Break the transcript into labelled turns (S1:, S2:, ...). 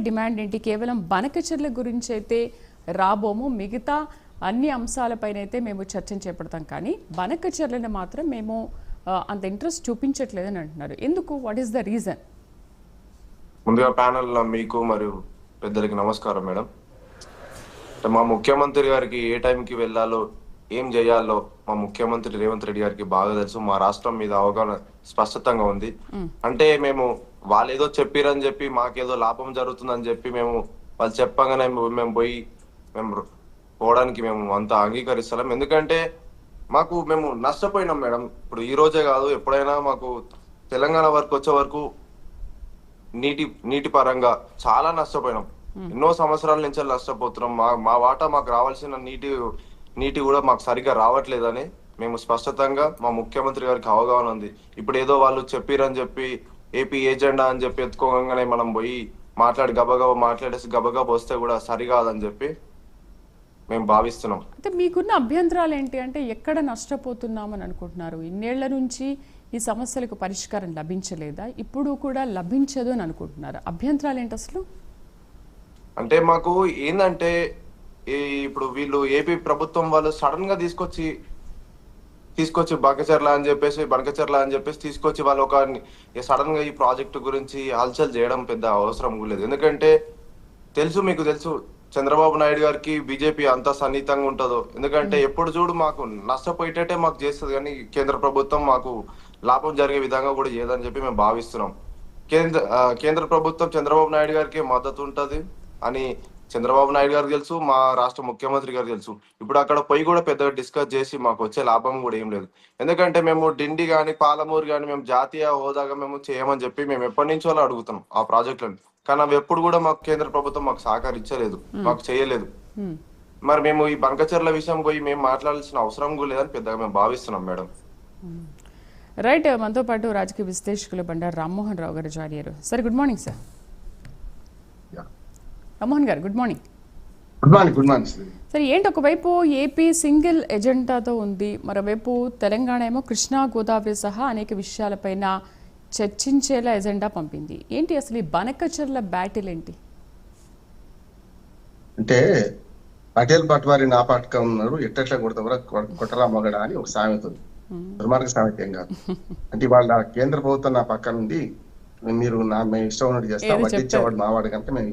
S1: Demand ఏంటి? కేవలం బనకచెర్ల గురించి అయితే రాబోము, మిగతా అన్ని అంశాలపైన అయితే మేము చర్చను చేపడతాం, కానీ బనకచెర్లను మాత్రం మేము అంత ఇంట్రెస్ట్ చూపించట్లేదని అంటున్నారు. ఎందుకు? What is the reason?
S2: ముందుగా ప్యానెల్లో మీకు మరియు పెద్దలకి నమస్కారం మేడం. మా ముఖ్యమంత్రి గారికి ఏ టైంకి వెళ్ళాలో, ఏం చేయాలో మా ముఖ్యమంత్రి రేవంత్ రెడ్డి గారికి బాగా తెలుసు. మా రాష్ట్రం మీద అవగాహన స్పష్టంగా ఉంది. అంటే మేము వాళ్ళు ఏదో చెప్పిరని చెప్పి మాకేదో లాభం జరుగుతుందని చెప్పి వాళ్ళు చెప్పగానే మేము పోవడానికి మేము అంతా అంగీకరిస్తాం. ఎందుకంటే మేము నష్టపోయినాం మేడం. ఇప్పుడు ఈ రోజే కాదు, ఎప్పుడైనా మాకు తెలంగాణ వరకు వచ్చే వరకు నీటి పరంగా చాలా నష్టపోయినాం. ఎన్నో సంవత్సరాల నుంచి నష్టపోతున్నాం. మా వాటా మాకు రావాల్సిన నీటి కూడా మాకు సరిగ్గా రావట్లేదని మేము స్పష్టంగా మా ముఖ్యమంత్రి గారికి అవగాహన ఉంది. ఇప్పుడు ఏదో వాళ్ళు చెప్పిరని చెప్పి ఏపీ ఏజెండా అని చెప్పి ఎత్తుకోగానే మనం పోయి మాట్లాడేసి గబగబా వస్తే కూడా సరికాదని చెప్పి మేము భావిస్తున్నాం.
S1: అయితే మీకున్న అభ్యంతరాలు ఏంటి? అంటే ఎక్కడ నష్టపోతున్నామని అనుకుంటున్నారు? ఇన్నేళ్ల నుంచి ఈ సమస్యలకు పరిష్కారం లభించలేదా? ఇప్పుడు కూడా లభించదు అని అనుకుంటున్నారు. అభ్యంతరాలు ఏంటి అసలు?
S2: అంటే మాకు ఏంటంటే ఇప్పుడు వీళ్ళు ఏపీ ప్రభుత్వం వాళ్ళు సడన్ గా తీసుకొచ్చి బనకచెర్ల అని చెప్పేసి తీసుకొచ్చి వాళ్ళు సడన్ గా ఈ ప్రాజెక్టు గురించి హల్చల్ చేయడం పెద్ద అవసరం లేదు. ఎందుకంటే మీకు తెలుసు చంద్రబాబు నాయుడు గారికి బీజేపీ అంత సన్నిహితంగా ఉంటుందో. ఎందుకంటే ఎప్పుడు చూడు మాకు నష్టపోయేటట్టే మాకు చేస్తుంది, కానీ కేంద్ర ప్రభుత్వం మాకు లాభం జరిగే విధంగా కూడా చేయదని చెప్పి మేము భావిస్తున్నాం. కేంద్ర ప్రభుత్వం చంద్రబాబు నాయుడు గారికి మద్దతు ఉంటది అని చంద్రబాబు నాయుడు గారికి తెలుసు, మా రాష్ట్ర ముఖ్యమంత్రి గారికి తెలుసు. ఇప్పుడు అక్కడ పోయి కూడా పెద్దగా డిస్కస్ చేసి మాకు వచ్చే లాభం కూడా ఏం లేదు. ఎందుకంటే మేము డిండి కానీ పాలమూరు కానీ మేము జాతీయ హోదాగా మేము చేయమని చెప్పి మేము ఎప్పటి నుంచో అడుగుతున్నాం ఆ ప్రాజెక్టులను. కానీ అవి ఎప్పుడు కూడా మాకు కేంద్ర ప్రభుత్వం మాకు సహకరించలేదు, మాకు చేయలేదు. మరి మేము ఈ బనకచెర్ల విషయం పోయి మేము మాట్లాడాల్సిన అవసరం కూడా లేదని పెద్దగా మేము భావిస్తున్నాం మేడం.
S1: రైట్. మనతో పాటు రాజకీయ విశ్లేషకులు బండారు రామ్మోహన్ రావు గారు జాయిన్ అయ్యారు. Sir good morning. Sir Rammohan గారు గుడ్ మార్నింగ్.
S3: గుడ్ మార్నింగ్
S1: సరే, ఏంటి ఒకవైపు ఏపీ సింగిల్ ఎజెండాతో ఉంది, మరోవైపు తెలంగాణ ఏమో కృష్ణా గోదావరి సహా అనేక విషయాలపైన చర్చించేలా ఎజెండా పంపింది. ఏంటి అసలు ఈ బనకచెర్ల బ్యాటిల్ ఏంటి?
S3: అంటే పటేల్ పట్వారి నా పాటగా ఉన్నారు, ఎట్లా కొడతావరా కొట్టరా మగడ అని ఒక సామెత ఉంది. దుర్మార్గ సామెత ఏం కాదు. అంటే వాళ్ళ కేంద్ర ప్రభుత్వం నా పక్కన ఉంది, మీరు మేము ఇష్టం ఉన్నట్టు చేస్తాం, వడ్డించేవాడు మావాడు కనుక మేము